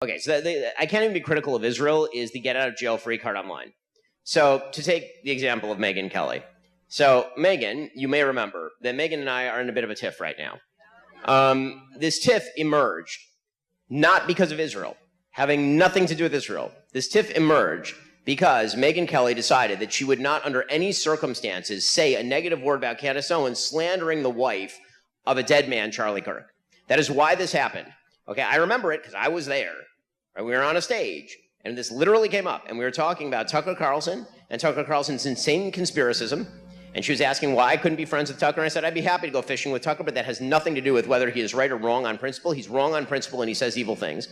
Okay, so I can't even be critical of Israel is the get out of jail free card online. So to take the example of Megyn Kelly. So Megyn, you may remember that Megyn and I are in a bit of a tiff right now. This tiff emerged not because of Israel, having nothing to do with Israel. This tiff emerged because Megyn Kelly decided that she would not under any circumstances say a negative word about Candace Owens slandering the wife of a dead man, Charlie Kirk. That is why this happened. Okay, I remember it because I was there. Right? We were on a stage, and this literally came up, and we were talking about Tucker Carlson and Tucker Carlson's insane conspiracism, and she was asking why I couldn't be friends with Tucker, and I said I'd be happy to go fishing with Tucker, but that has nothing to do with whether he is right or wrong on principle. He's wrong on principle, and he says evil things.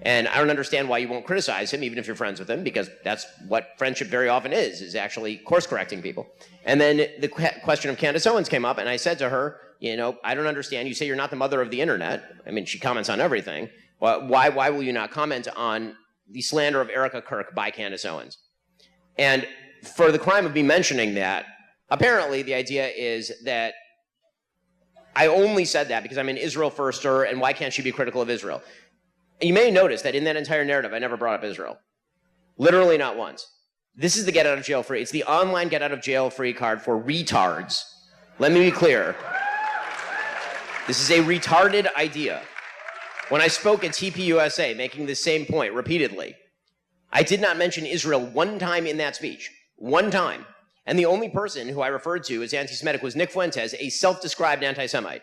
And I don't understand why you won't criticize him, even if you're friends with him, because that's what friendship very often is actually course-correcting people. And then the question of Candace Owens came up, and I said to her, you know, I don't understand. You say you're not the mother of the internet. I mean, she comments on everything. Why will you not comment on the slander of Erica Kirk by Candace Owens? And for the crime of me mentioning that, apparently the idea is that I only said that because I'm an Israel firster, and why can't she be critical of Israel? And you may notice that in that entire narrative, I never brought up Israel. Literally not once. This is the get out of jail free. It's the online get out of jail free card for retards. Let me be clear. This is a retarded idea. When I spoke at TPUSA, making the same point repeatedly, I did not mention Israel one time in that speech. One time. And the only person who I referred to as anti-Semitic was Nick Fuentes, a self-described anti-Semite.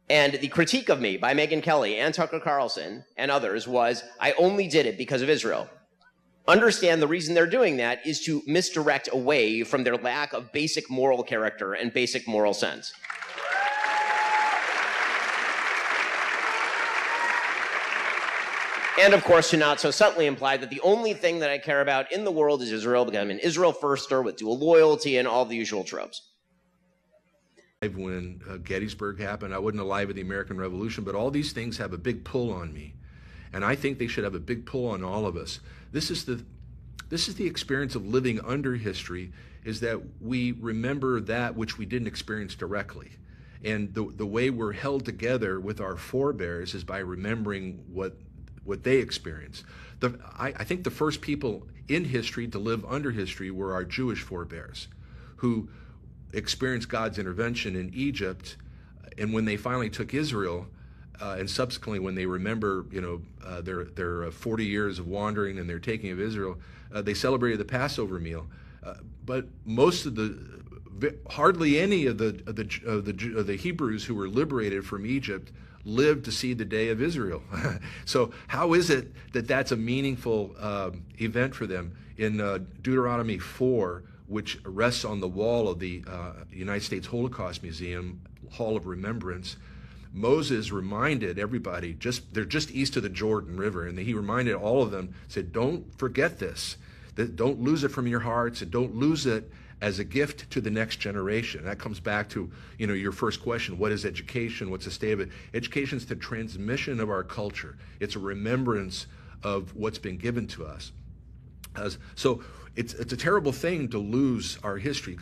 And the critique of me by Megyn Kelly and Tucker Carlson and others was, I only did it because of Israel. Understand the reason they're doing that is to misdirect away from their lack of basic moral character and basic moral sense. And of course, to not so subtly imply that the only thing that I care about in the world is Israel, because I'm an Israel firster with dual loyalty and all the usual tropes. When Gettysburg happened, I wasn't alive at the American Revolution, but all these things have a big pull on me. And I think they should have a big pull on all of us. This is the experience of living under history, is that we remember that which we didn't experience directly. And the way we're held together with our forebears is by remembering what they experienced. I think the first people in history to live under history were our Jewish forebears, who experienced God's intervention in Egypt, and when they finally took Israel, and subsequently when they remember, their 40 years of wandering and their taking of Israel, they celebrated the Passover meal. But hardly any of the Hebrews who were liberated from Egypt lived to see the day of Israel. So how is it that that's a meaningful event for them? In Deuteronomy 4, which rests on the wall of the United States Holocaust Museum, Hall of Remembrance, Moses reminded everybody, they're just east of the Jordan River, and he reminded all of them, said, don't forget this, don't lose it from your hearts, and don't lose it as a gift to the next generation. That comes back to, your first question, what is education? What's the state of it? Education is the transmission of our culture. It's a remembrance of what's been given to us. So it's a terrible thing to lose our history.